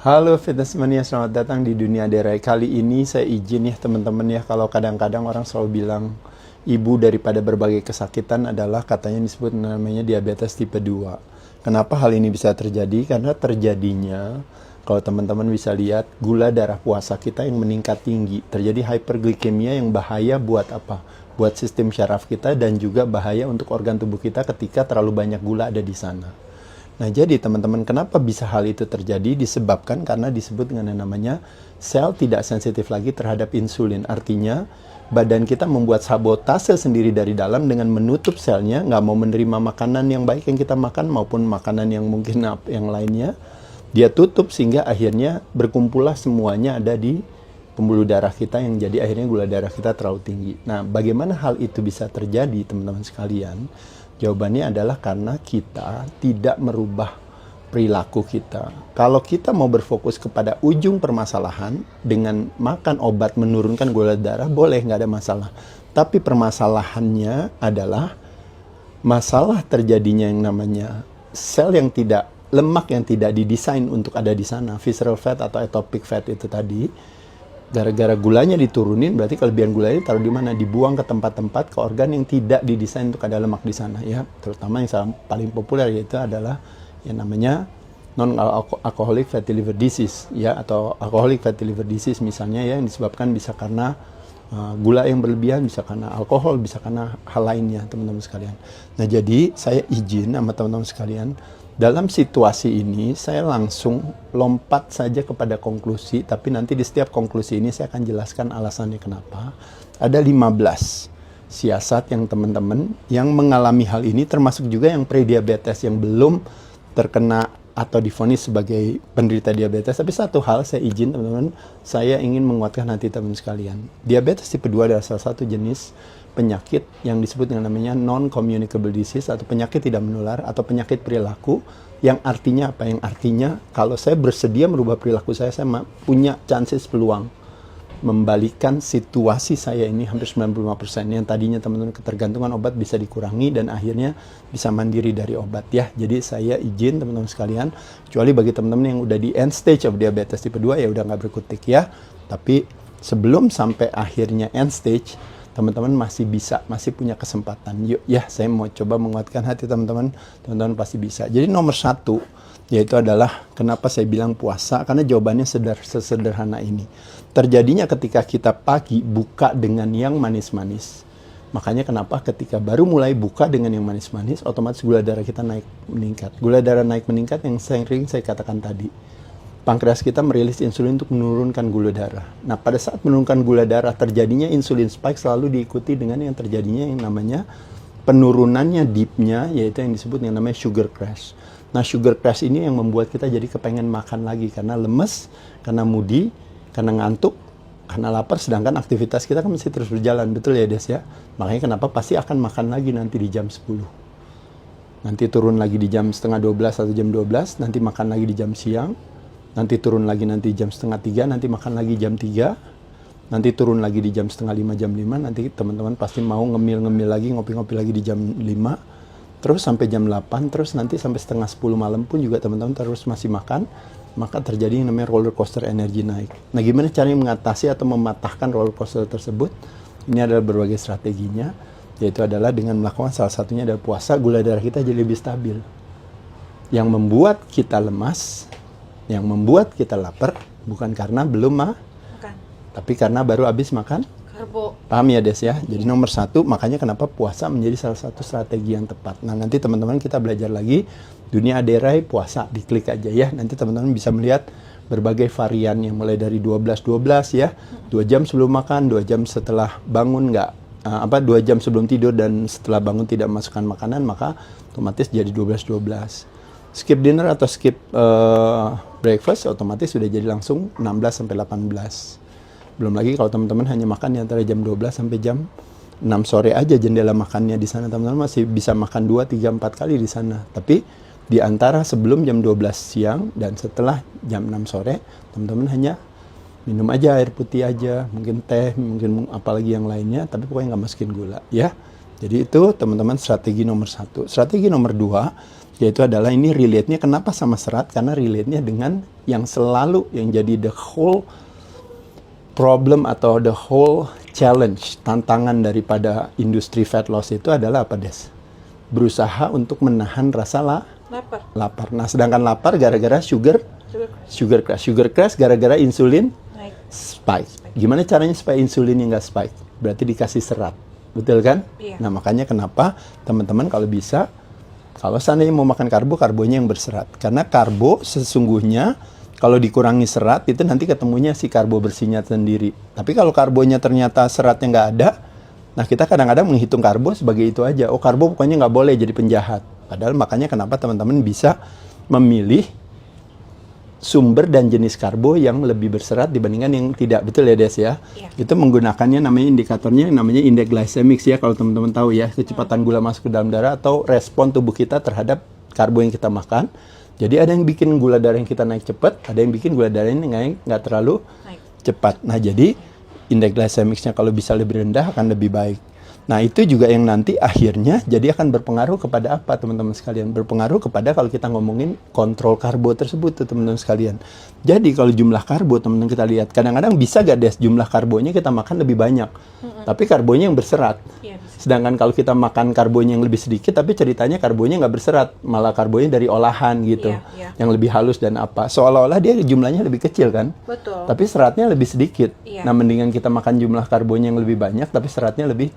Halo Fitness Mania, selamat datang di Dunia Derai. Kali ini saya izin ya teman-teman ya, kalau kadang-kadang orang selalu bilang ibu daripada berbagai kesakitan adalah katanya disebut namanya diabetes tipe 2. Kenapa hal ini bisa terjadi? Karena terjadinya, kalau teman-teman bisa lihat, gula darah puasa kita yang meningkat tinggi. Terjadi hyperglikemia yang bahaya buat apa? Buat sistem syaraf kita dan juga bahaya untuk organ tubuh kita ketika terlalu banyak gula ada di sana. Nah, jadi teman-teman, kenapa bisa hal itu terjadi? Disebabkan karena disebut dengan yang namanya sel tidak sensitif lagi terhadap insulin. Artinya, badan kita membuat sabotase sendiri dari dalam dengan menutup selnya, nggak mau menerima makanan yang baik yang kita makan maupun makanan yang mungkin yang lainnya. Dia tutup sehingga akhirnya berkumpullah semuanya ada di pembuluh darah kita yang jadi akhirnya gula darah kita terlalu tinggi. Nah, bagaimana hal itu bisa terjadi, teman-teman sekalian? Jawabannya adalah karena kita tidak merubah perilaku kita. Kalau kita mau berfokus kepada ujung permasalahan dengan makan obat menurunkan gula darah, boleh, nggak ada masalah. Tapi permasalahannya adalah masalah terjadinya yang namanya sel yang tidak, lemak yang tidak didesain untuk ada di sana, visceral fat atau ectopic fat itu tadi. Gara-gara gulanya diturunin, berarti kelebihan gulanya taruh di mana? Dibuang ke tempat-tempat, ke organ yang tidak didesain untuk ada lemak di sana ya. Terutama yang paling populer yaitu adalah yang namanya non-alcoholic fatty liver disease ya, atau alcoholic fatty liver disease misalnya ya, yang disebabkan bisa karena gula yang berlebihan, bisa karena alkohol, bisa karena hal lainnya, teman-teman sekalian. Nah, jadi saya izin sama teman-teman sekalian, dalam situasi ini saya langsung lompat saja kepada konklusi, tapi nanti di setiap konklusi ini saya akan jelaskan alasannya kenapa. Ada 15 siasat yang teman-teman yang mengalami hal ini, termasuk juga yang prediabetes yang belum terkena atau divonis sebagai penderita diabetes. Tapi satu hal saya izin teman-teman, saya ingin menguatkan hati teman sekalian. Diabetes tipe 2 adalah salah satu jenis penyakit yang disebut dengan namanya non-communicable disease atau penyakit tidak menular atau penyakit perilaku, yang artinya apa? Yang artinya kalau saya bersedia merubah perilaku saya punya chances, peluang membalikan situasi saya ini hampir 95%. Yang tadinya teman-teman ketergantungan obat bisa dikurangi dan akhirnya bisa mandiri dari obat ya. Jadi saya izin teman-teman sekalian, kecuali bagi teman-teman yang udah di end stage of diabetes tipe 2 ya udah nggak berkutik ya. Tapi sebelum sampai akhirnya end stage, teman-teman masih punya kesempatan. Yuk ya, saya mau coba menguatkan hati teman-teman. Teman-teman pasti bisa. Jadi nomor satu yaitu adalah kenapa saya bilang puasa, karena jawabannya sesederhana ini. Terjadinya ketika kita pagi buka dengan yang manis-manis. Makanya kenapa ketika baru mulai buka dengan yang manis-manis, otomatis gula darah kita naik meningkat. Gula darah naik meningkat yang sering saya katakan tadi. Pankreas kita merilis insulin untuk menurunkan gula darah. Nah, pada saat menurunkan gula darah, terjadinya insulin spike selalu diikuti dengan yang terjadinya yang namanya penurunannya dipnya, yaitu yang disebut yang namanya sugar crash. Nah, sugar crash ini yang membuat kita jadi kepengen makan lagi karena lemes, karena moody, karena ngantuk, karena lapar, sedangkan aktivitas kita kan masih terus berjalan, betul ya Des ya? Makanya kenapa pasti akan makan lagi nanti di jam 10. Nanti turun lagi di jam setengah 12 atau jam 12, nanti makan lagi di jam siang, nanti turun lagi nanti jam setengah 3, nanti makan lagi jam 3, nanti turun lagi di jam setengah 5, jam 5, nanti teman-teman pasti mau ngemil-ngemil lagi, ngopi-ngopi lagi di jam 5, terus sampai jam 8, terus nanti sampai setengah 10 malam pun juga teman-teman terus masih makan, maka terjadi yang namanya roller coaster energi naik. Nah, gimana caranya mengatasi atau mematahkan roller coaster tersebut? Ini adalah berbagai strateginya, yaitu adalah dengan melakukan salah satunya adalah puasa, gula darah kita jadi lebih stabil. Yang membuat kita lemas, yang membuat kita lapar bukan karena belum makan, tapi karena baru habis makan karbo. Paham ya Des ya? Jadi nomor satu, makanya kenapa puasa menjadi salah satu strategi yang tepat. Nah, nanti teman-teman kita belajar lagi Dunia Derai puasa, diklik aja ya. Nanti teman-teman bisa melihat berbagai varian yang mulai dari 12-12 ya. 2 jam sebelum makan, 2 jam setelah bangun 2 jam sebelum tidur dan setelah bangun tidak memasukkan makanan, maka otomatis jadi 12-12. Skip dinner atau skip breakfast otomatis sudah jadi langsung 16 sampai 18. Belum lagi kalau teman-teman hanya makan di antara jam 12 sampai jam 6 sore aja jendela makannya di sana, teman-teman masih bisa makan 2, 3, 4 kali di sana. Tapi di antara sebelum jam 12 siang dan setelah jam 6 sore, teman-teman hanya minum aja air putih aja, mungkin teh, mungkin apalagi yang lainnya, tapi pokoknya nggak masukin gula ya. Jadi itu teman-teman strategi nomor 1. Strategi nomor 2 Yaitu adalah ini relate-nya kenapa sama serat? Karena relate-nya dengan yang selalu yang jadi the whole problem atau the whole challenge, tantangan daripada industri fat loss itu adalah apa, Des? Berusaha untuk menahan rasa lapar. Nah, sedangkan lapar gara-gara sugar crash. Sugar crash gara-gara insulin spike. Gimana caranya supaya insulinnya nggak spike? Berarti dikasih serat. Betul kan? Iya. Nah, makanya kenapa teman-teman kalau bisa, kalau seandainya mau makan karbo, karbonya yang berserat. Karena karbo sesungguhnya kalau dikurangi serat, itu nanti ketemunya si karbo bersihnya sendiri. Tapi kalau karbonya ternyata seratnya nggak ada, nah kita kadang-kadang menghitung karbo sebagai itu aja. Oh, karbo pokoknya nggak boleh jadi penjahat. Padahal makanya kenapa teman-teman bisa memilih sumber dan jenis karbo yang lebih berserat dibandingkan yang tidak. Betul ya, Des ya? Iya. Itu menggunakannya namanya indikatornya namanya indeks glycemic ya, kalau teman-teman tahu ya, kecepatan gula masuk ke dalam darah atau respon tubuh kita terhadap karbo yang kita makan. Jadi ada yang bikin gula darah yang kita naik cepat, ada yang bikin gula darah ini nggak terlalu cepat. Nah, jadi indeks glycemicnya kalau bisa lebih rendah akan lebih baik. Nah, itu juga yang nanti akhirnya jadi akan berpengaruh kepada apa, teman-teman sekalian? Berpengaruh kepada kalau kita ngomongin kontrol karbo tersebut tuh, teman-teman sekalian. Jadi kalau jumlah karbo, teman-teman kita lihat, kadang-kadang bisa gak, Des, jumlah karbonya kita makan lebih banyak, tapi karbonya yang berserat. Iya, bisa. Sedangkan kalau kita makan karbonya yang lebih sedikit, tapi ceritanya karbonya nggak berserat, malah karbonya dari olahan gitu, yang lebih halus dan apa. Seolah-olah dia jumlahnya lebih kecil kan? Betul. Tapi seratnya lebih sedikit. Iya. Nah, mendingan kita makan jumlah karbonya yang lebih banyak, tapi seratnya lebih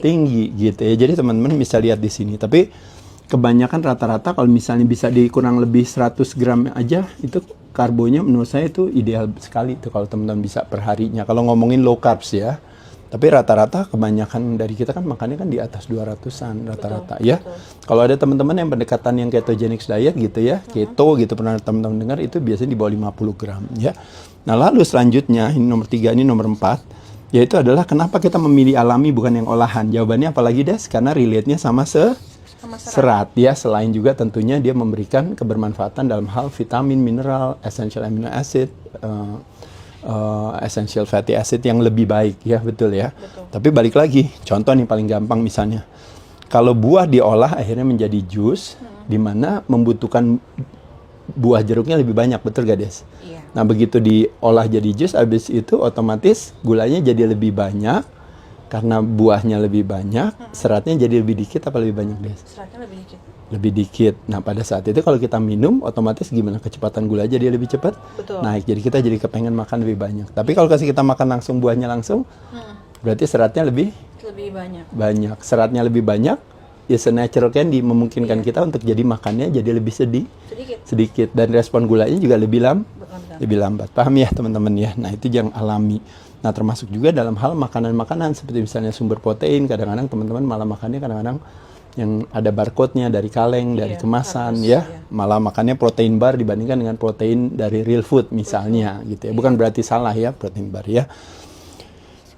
tinggi gitu ya. Jadi teman-teman bisa lihat di sini. Tapi kebanyakan rata-rata kalau misalnya bisa dikurang lebih 100 gram aja, itu karbonya menurut saya itu ideal sekali itu kalau teman-teman bisa per harinya. Kalau ngomongin low carbs ya. Tapi rata-rata kebanyakan dari kita kan makannya kan di atas 200-an rata-rata ya. Kalau ada teman-teman yang pendekatan yang ketogenic diet gitu ya, keto gitu, pernah teman-teman dengar, itu biasanya di bawah 50 gram ya. Nah, lalu selanjutnya ini nomor 3, ini nomor 4, yaitu adalah kenapa kita memilih alami bukan yang olahan. Jawabannya apalagi, Des? Karena relate-nya sama serat ya. Selain juga tentunya dia memberikan kebermanfaatan dalam hal vitamin, mineral, essential amino acid, essential fatty acid yang lebih baik ya, betul ya. Tapi balik lagi, contoh nih paling gampang misalnya, kalau buah diolah akhirnya menjadi jus, di mana membutuhkan buah jeruknya lebih banyak, betul gak, Des? Iya. Nah, begitu diolah jadi jus, habis itu otomatis gulanya jadi lebih banyak, karena buahnya lebih banyak, seratnya jadi lebih dikit apa lebih banyak, Des? Seratnya lebih dikit. Lebih dikit. Nah, pada saat itu kalau kita minum, otomatis gimana kecepatan gula jadi lebih cepat naik. Jadi kita jadi kepengen makan lebih banyak. Tapi kalau kasih kita makan langsung buahnya langsung, berarti seratnya lebih banyak. Seratnya lebih banyak, ya se-natural candy memungkinkan kita untuk jadi makannya jadi lebih sedikit. Dan respon gulanya juga lebih lambat. Paham ya teman-teman ya? Nah, itu yang alami. Nah, termasuk juga dalam hal makanan-makanan seperti misalnya sumber protein, kadang-kadang teman-teman malah makannya kadang-kadang yang ada barcode-nya dari kaleng, dari kemasan ya. Malah makannya protein bar dibandingkan dengan protein dari real food misalnya gitu ya. Bukan berarti salah ya protein bar ya.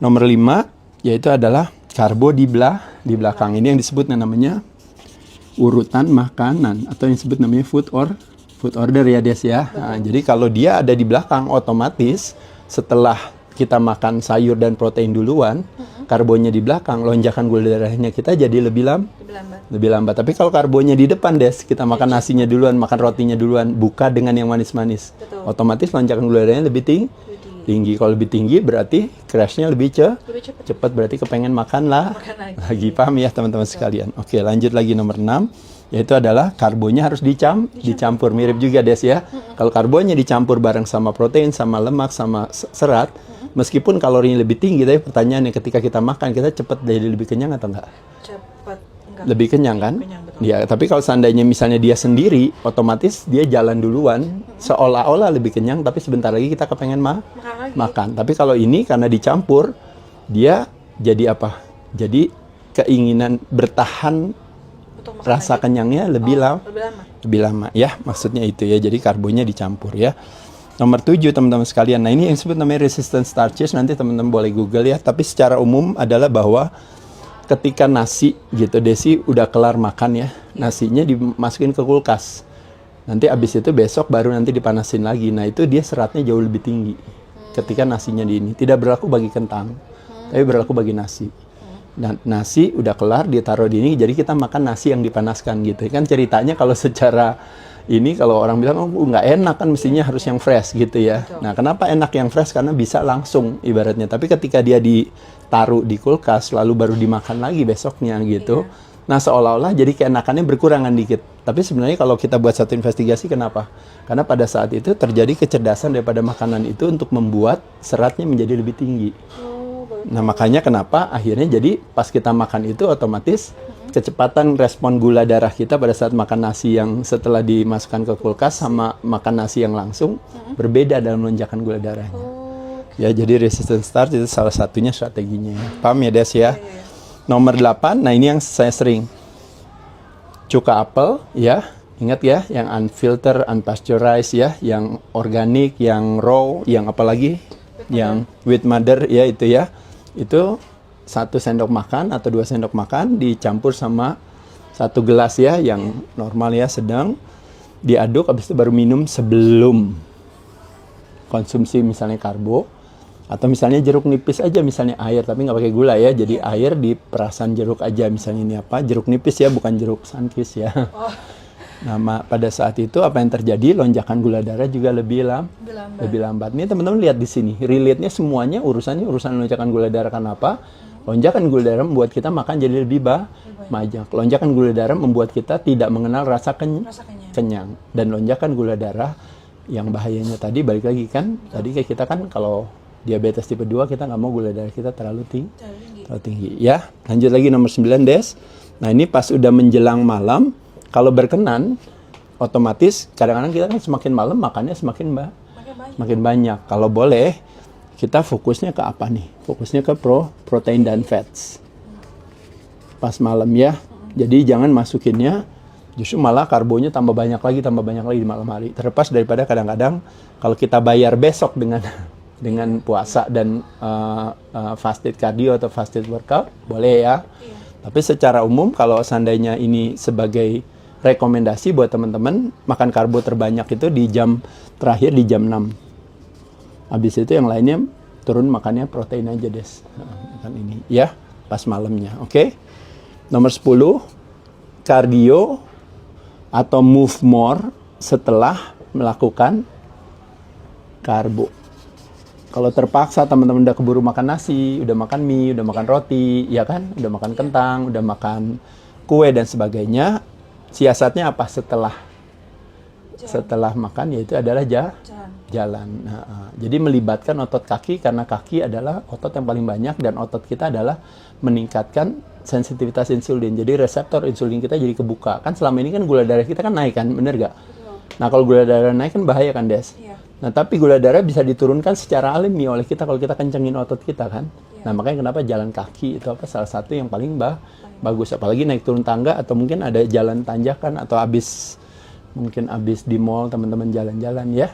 Nomor 5 yaitu adalah karbo di belakang. Ini yang disebut namanya urutan makanan atau yang disebut namanya food order ya, Des ya. Nah, jadi kalau dia ada di belakang, otomatis setelah kita makan sayur dan protein duluan, karbonya di belakang, lonjakan gula darahnya kita jadi lebih lambat. Tapi kalau karbonya di depan, Des, kita makan nasinya duluan, makan rotinya duluan, buka dengan yang manis-manis, otomatis lonjakan gula darahnya lebih tinggi. Kalau lebih tinggi berarti crashnya lebih cepat, berarti kepengen makan lagi. Paham ya teman-teman sekalian? Oke, lanjut lagi nomor 6, yaitu adalah karbonya harus dicampur. Mirip juga, Des ya. Kalau karbonya dicampur bareng sama protein, sama lemak, sama serat, meskipun kalorinya lebih tinggi, tapi pertanyaannya ketika kita makan, kita cepat jadi lebih kenyang atau enggak? Lebih kenyang kan? Ya, tapi kalau seandainya misalnya dia sendiri, otomatis dia jalan duluan, seolah-olah lebih kenyang, tapi sebentar lagi kita kepengen makan. Tapi kalau ini karena dicampur, dia jadi apa? Jadi keinginan bertahan rasa kenyangnya lebih lama ya, maksudnya itu ya. Jadi karbonya dicampur ya. Nomor 7 teman-teman sekalian. Nah, ini yang disebut namanya resistant starches, nanti teman-teman boleh Google ya. Tapi secara umum adalah bahwa ketika nasi gitu, Desi udah kelar makan ya, nasinya dimasukin ke kulkas. Nanti abis itu besok baru nanti dipanasin lagi. Nah, itu dia seratnya jauh lebih tinggi ketika nasinya di ini. Tidak berlaku bagi kentang, tapi berlaku bagi nasi. Dan nasi udah kelar ditaruh di ini, jadi kita makan nasi yang dipanaskan gitu. Kan ceritanya kalau secara ini kalau orang bilang oh nggak enak kan mestinya harus yang fresh gitu ya. Nah kenapa enak yang fresh? Karena bisa langsung ibaratnya. Tapi ketika dia ditaruh di kulkas lalu baru dimakan lagi besoknya gitu. Nah seolah-olah jadi keenakannya berkurangan dikit. Tapi sebenarnya kalau kita buat satu investigasi kenapa? Karena pada saat itu terjadi kecerdasan daripada makanan itu untuk membuat seratnya menjadi lebih tinggi. Nah makanya kenapa akhirnya jadi pas kita makan itu otomatis kecepatan respon gula darah kita pada saat makan nasi yang setelah dimasukkan ke kulkas sama makan nasi yang langsung berbeda dalam lonjakan gula darahnya. Ya jadi resistant starch itu salah satunya strateginya. Paham ya Des ya? Nomor 8, nah ini yang saya sering. Cuka apel ya, ingat ya yang unfiltered, unpasteurized ya, yang organik, yang raw, yang apalagi yang with mother ya itu ya. Itu 1 sendok makan atau 2 sendok makan dicampur sama 1 gelas ya yang normal ya sedang diaduk habis itu baru minum sebelum konsumsi misalnya karbo atau misalnya jeruk nipis aja misalnya air tapi nggak pakai gula ya jadi air di perasan jeruk aja misalnya ini apa jeruk nipis ya bukan jeruk sunkist ya. Nah, pada saat itu apa yang terjadi? Lonjakan gula darah juga lebih lambat. Ini teman-teman lihat di sini, relate-nya semuanya urusan lonjakan gula darah. Kenapa? Lonjakan gula darah membuat kita makan jadi lebih banyak. Lonjakan gula darah membuat kita tidak mengenal rasa kenyang. Dan lonjakan gula darah yang bahayanya tadi balik lagi kan, tadi kayak kita kan kalau diabetes tipe 2 kita nggak mau gula darah kita terlalu tinggi. Ya, lanjut lagi nomor 9 Des. Nah ini pas udah menjelang malam. Kalau berkenan, otomatis kadang-kadang kita kan semakin malam makannya semakin banyak. Kalau boleh, kita fokusnya ke apa nih? Fokusnya ke protein dan fats. Pas malam ya. Jadi jangan masukinnya, justru malah karbonya tambah banyak lagi di malam hari. Terlepas daripada kadang-kadang kalau kita bayar besok dengan puasa dan fasted cardio atau fasted workout, boleh ya. Tapi secara umum kalau seandainya ini sebagai rekomendasi buat teman-teman makan karbo terbanyak itu di jam terakhir di jam 6. Habis itu yang lainnya turun makannya protein aja Des. Makan ini ya pas malamnya. Oke. Nomor 10 cardio atau move more setelah melakukan karbo. Kalau terpaksa teman-teman udah keburu makan nasi, udah makan mie, udah makan roti, ya kan? Udah makan kentang, udah makan kue dan sebagainya. Siasatnya apa setelah makan yaitu adalah jalan. Nah, jadi melibatkan otot kaki karena kaki adalah otot yang paling banyak dan otot kita adalah meningkatkan sensitivitas insulin. Jadi reseptor insulin kita jadi kebuka. Kan selama ini kan gula darah kita kan naik kan, bener gak? Nah kalau gula darah naik kan bahaya kan Des? Nah tapi gula darah bisa diturunkan secara alami oleh kita kalau kita kencengin otot kita kan. Nah makanya kenapa jalan kaki itu salah satu yang paling bagus. Apalagi naik turun tangga atau mungkin ada jalan tanjakan atau mungkin abis di mall teman-teman jalan-jalan ya.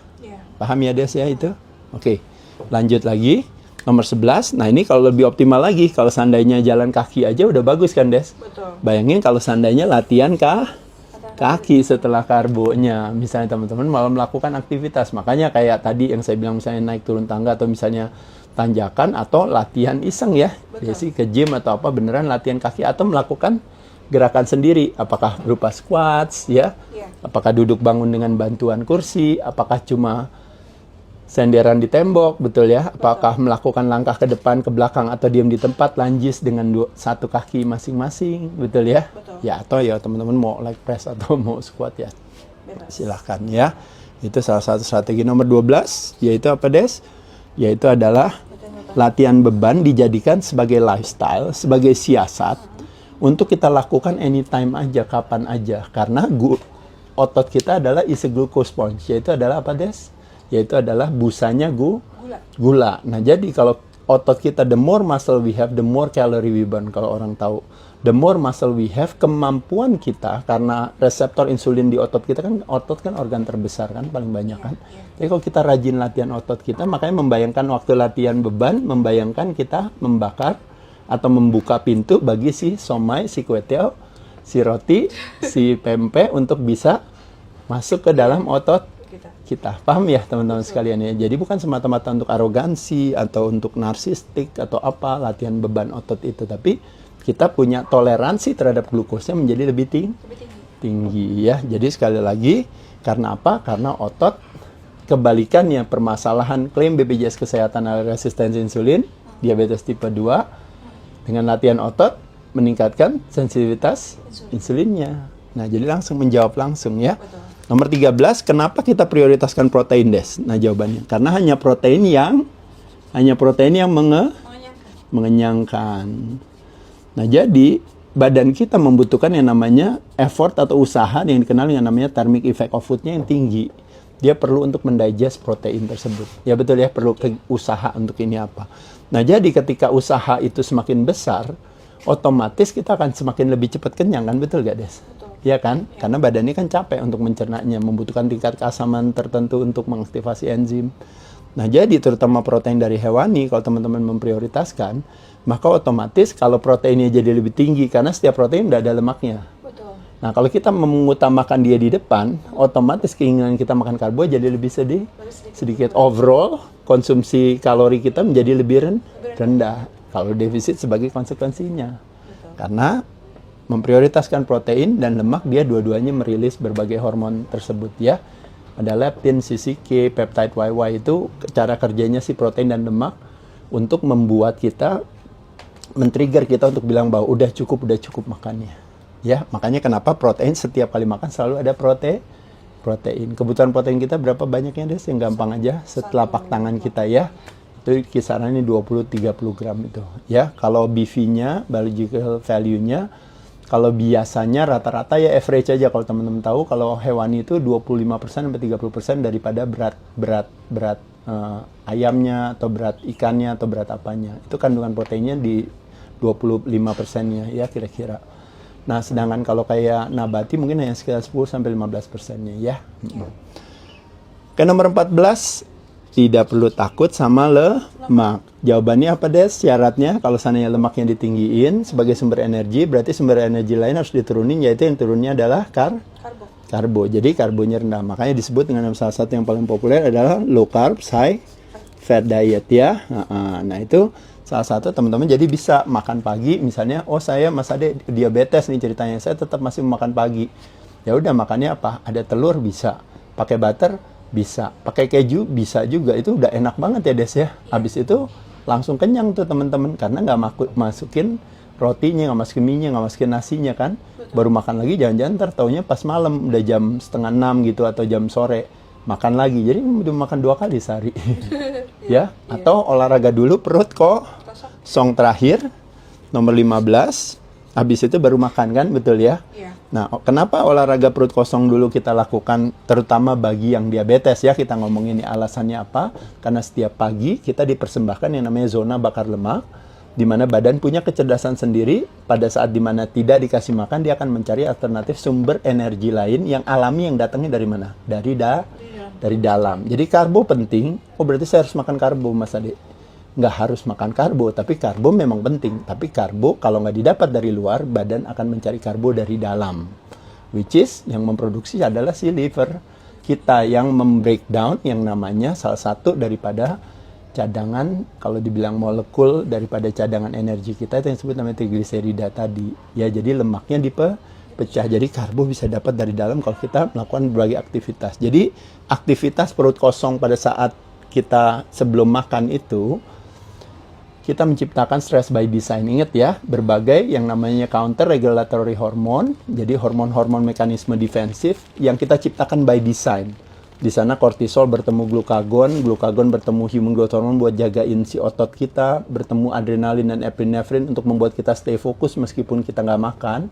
Paham ya Des ya itu? Oke, lanjut lagi. Nomor 11, nah ini kalau lebih optimal lagi. Kalau seandainya jalan kaki aja udah bagus kan Des? Betul. Bayangin kalau seandainya latihan kaki setelah karbonya. Misalnya teman-teman malah melakukan aktivitas. Makanya kayak tadi yang saya bilang misalnya naik turun tangga atau misalnya tanjakan atau latihan iseng ya. Jadi ke gym atau apa beneran latihan kaki atau melakukan gerakan sendiri. Apakah berupa squats ya? Apakah duduk bangun dengan bantuan kursi? Apakah cuma senderan di tembok, betul ya? Apakah melakukan langkah ke depan, ke belakang atau diam di tempat lunges dengan satu kaki masing-masing, betul ya? Betul. Ya atau ya teman-teman mau leg press atau mau squat ya. Silahkan ya. Itu salah satu strategi. Nomor 12 yaitu apa Des? Yaitu adalah latihan beban dijadikan sebagai lifestyle, sebagai siasat untuk kita lakukan anytime aja, kapan aja. Karena otot kita adalah is a glucose sponge, yaitu adalah apa Des? Yaitu adalah busanya gula. Nah jadi kalau otot kita the more muscle we have, the more calorie we burn. Kalau orang tahu, the more muscle we have, kemampuan kita karena reseptor insulin di otot kita kan organ terbesar kan paling banyak kan. Jadi kalau kita rajin latihan otot kita, makanya membayangkan waktu latihan beban, membayangkan kita membakar atau membuka pintu bagi si somai, si kue tiao, si roti, si pempek untuk bisa masuk ke dalam otot kita. Paham ya teman-teman sekalian ya. Jadi bukan semata-mata untuk arogansi atau untuk narsistik atau apa latihan beban otot itu, tapi kita punya toleransi terhadap glukosnya menjadi lebih tinggi ya. Jadi sekali lagi, karena apa? Karena otot, kebalikannya permasalahan klaim BPJS Kesehatan adalah resistensi insulin, diabetes tipe 2, dengan latihan otot meningkatkan sensitivitas insulinnya. Nah, jadi langsung menjawab langsung ya. Betul. Nomor 13, kenapa kita prioritaskan protein, Des? Nah, jawabannya karena hanya protein yang mengenyangkan. Nah, jadi badan kita membutuhkan yang namanya effort atau usaha yang dikenal dengan namanya thermic effect of food-nya yang tinggi. Dia perlu untuk mendigest protein tersebut. Ya betul ya, perlu usaha untuk ini apa. Nah, jadi ketika usaha itu semakin besar, otomatis kita akan semakin lebih cepat kenyang kan, betul gak, Des? Betul. Ya kan? Ya. Karena badannya kan capek untuk mencernanya, membutuhkan tingkat keasaman tertentu untuk mengaktifasi enzim. Nah, jadi terutama protein dari hewani, kalau teman-teman memprioritaskan, maka otomatis kalau proteinnya jadi lebih tinggi, karena setiap protein udah ada lemaknya. Betul. Nah, kalau kita mengutamakan dia di depan, otomatis keinginan kita makan karbo jadi lebih sedikit. Overall, konsumsi kalori kita menjadi lebih rendah. Kalau defisit sebagai konsekuensinya. Betul. Karena memprioritaskan protein dan lemak, dia dua-duanya merilis berbagai hormon tersebut ya. Ada leptin, CCK, peptide YY, itu cara kerjanya si protein dan lemak untuk membuat kita, men-trigger kita untuk bilang bahwa udah cukup makannya. Ya, makanya kenapa protein setiap kali makan selalu ada protein. Kebutuhan protein kita berapa banyaknya, Des? Yang gampang aja, setelapak tangan kita ya. Itu kisarannya 20-30 gram itu. Ya, kalau BV-nya, biological value-nya, kalau biasanya rata-rata ya average aja, kalau teman-teman tahu, kalau hewani itu 25% sampai 30% daripada berat ayamnya atau berat ikannya atau berat apanya. Itu kandungan proteinnya di 25%-nya ya kira-kira. Nah, sedangkan kalau kayak nabati mungkin hanya sekitar 10 sampai 15%-nya ya. Oke, nomor 14, tidak perlu takut sama lemak. Jawabannya apa, Des? Syaratnya kalau seandainya lemaknya ditinggiin sebagai sumber energi, berarti sumber energi lain harus diturunin, yaitu yang turunnya adalah karbo. Jadi karbonya rendah. Makanya disebut dengan salah satu yang paling populer adalah low carb, high fat diet ya. Nah, itu salah satu teman-teman jadi bisa makan pagi misalnya, oh saya Mas Ade diabetes nih ceritanya, saya tetap masih makan pagi. Ya udah, makannya apa? Ada telur bisa, pakai butter bisa, pakai keju bisa juga, itu udah enak banget ya, Des ya. Habis itu langsung kenyang tuh teman-teman, karena nggak masukin rotinya, nggak masukin mie-nya, nggak masukin nasinya kan. Baru makan lagi jangan-jangan ntar taunya pas malam udah jam 5:30 gitu atau jam sore makan lagi, jadi udah makan 2 kali sehari. Ya, atau olahraga dulu perut kosong terakhir nomor 15, habis itu baru makan kan, betul ya? Iya. Nah, kenapa olahraga perut kosong dulu kita lakukan, terutama bagi yang diabetes ya, kita ngomongin ini alasannya apa? Karena setiap pagi kita dipersembahkan yang namanya zona bakar lemak, di mana badan punya kecerdasan sendiri, pada saat dimana tidak dikasih makan, dia akan mencari alternatif sumber energi lain yang alami, yang datangnya dari mana? Dari dalam. Jadi karbo penting, oh berarti saya harus makan karbo, Mas Ade. Nggak harus makan karbo, tapi karbo memang penting. Tapi karbo kalau nggak didapat dari luar, badan akan mencari karbo dari dalam. Which is, yang memproduksi adalah si liver kita, yang membreakdown yang namanya salah satu daripada cadangan, kalau dibilang molekul daripada cadangan energi kita, itu yang disebut namanya trigliserida tadi. Ya, jadi lemaknya dipecah. Jadi karbo bisa dapat dari dalam kalau kita melakukan berbagai aktivitas. Jadi aktivitas perut kosong pada saat kita sebelum makan itu, kita menciptakan stress by design. Ingat ya, berbagai yang namanya counter regulatory hormone. Jadi hormon-hormon mekanisme defensif yang kita ciptakan by design. Di sana kortisol bertemu glukagon bertemu human growth hormone buat jagain si otot kita, bertemu adrenalin dan epinefrin untuk membuat kita stay fokus meskipun kita nggak makan.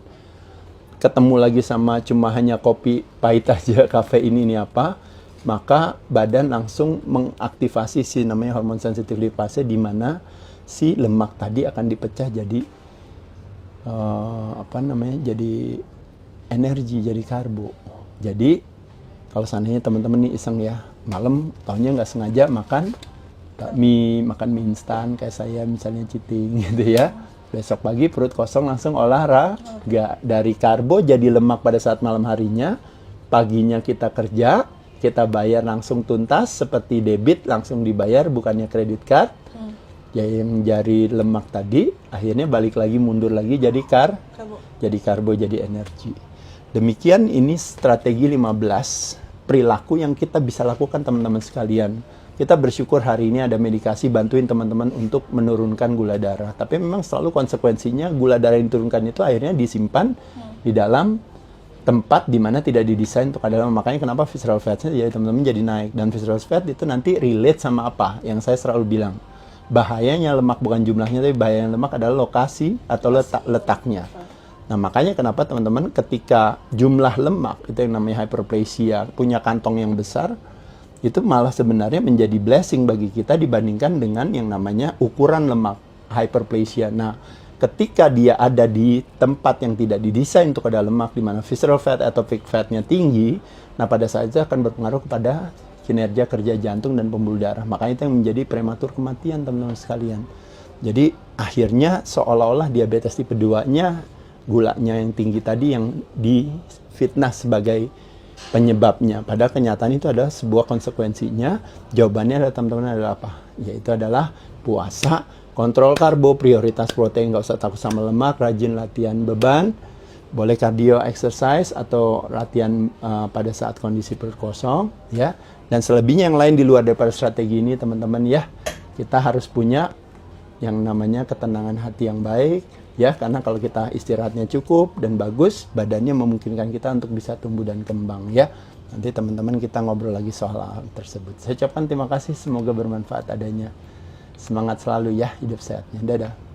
Ketemu lagi sama cuma hanya kopi pahit aja, kafein ini apa, maka badan langsung mengaktifasi si namanya hormon sensitif lipase, di mana si lemak tadi akan dipecah jadi jadi energi, jadi karbo. Jadi kalau seandainya teman-teman nih iseng ya, malam taunya nggak sengaja makan mie instan kayak saya misalnya, cheating gitu ya. Besok pagi perut kosong langsung olahraga, dari karbo jadi lemak pada saat malam harinya. Paginya kita kerja, kita bayar langsung tuntas seperti debit, langsung dibayar bukannya kredit card. yang jadi lemak tadi akhirnya balik lagi mundur lagi jadi karbo, jadi energi. Demikian ini strategi 15 perilaku yang kita bisa lakukan teman-teman sekalian. Kita bersyukur hari ini ada medikasi bantuin teman-teman untuk menurunkan gula darah. Tapi memang selalu konsekuensinya gula darah yang diturunkan itu akhirnya disimpan di dalam tempat di mana tidak didesain untuk ada lemak. Makanya kenapa visceral fat-nya jadi teman-teman jadi naik. Dan visceral fat itu nanti relate sama apa? Yang saya selalu bilang. Bahayanya lemak bukan jumlahnya, tapi bahayanya lemak adalah lokasi atau letaknya. Nah makanya kenapa teman-teman ketika jumlah lemak, itu yang namanya hyperplasia, punya kantong yang besar, itu malah sebenarnya menjadi blessing bagi kita dibandingkan dengan yang namanya ukuran lemak, hyperplasia. Nah, ketika dia ada di tempat yang tidak didesain untuk ada lemak, di mana visceral fat atau peak fatnya tinggi, nah pada saat itu akan berpengaruh kepada kinerja kerja jantung dan pembuluh darah. Makanya itu yang menjadi prematur kematian teman-teman sekalian. Jadi akhirnya seolah-olah diabetes tipe 2-nya, gulanya yang tinggi tadi yang difitnah sebagai penyebabnya. Padahal kenyataan itu adalah sebuah konsekuensinya. Jawabannya adalah teman-teman adalah apa? Yaitu adalah puasa, kontrol karbo, prioritas protein, nggak usah takut sama lemak, rajin latihan beban, boleh cardio exercise atau latihan pada saat kondisi perut kosong, ya. Dan selebihnya yang lain di luar daripada strategi ini teman-teman ya, kita harus punya yang namanya ketenangan hati yang baik. Ya, karena kalau kita istirahatnya cukup dan bagus, badannya memungkinkan kita untuk bisa tumbuh dan kembang ya. Nanti teman-teman kita ngobrol lagi soal hal tersebut. Saya ucapkan terima kasih, semoga bermanfaat adanya. Semangat selalu ya, hidup sehatnya. Dadah.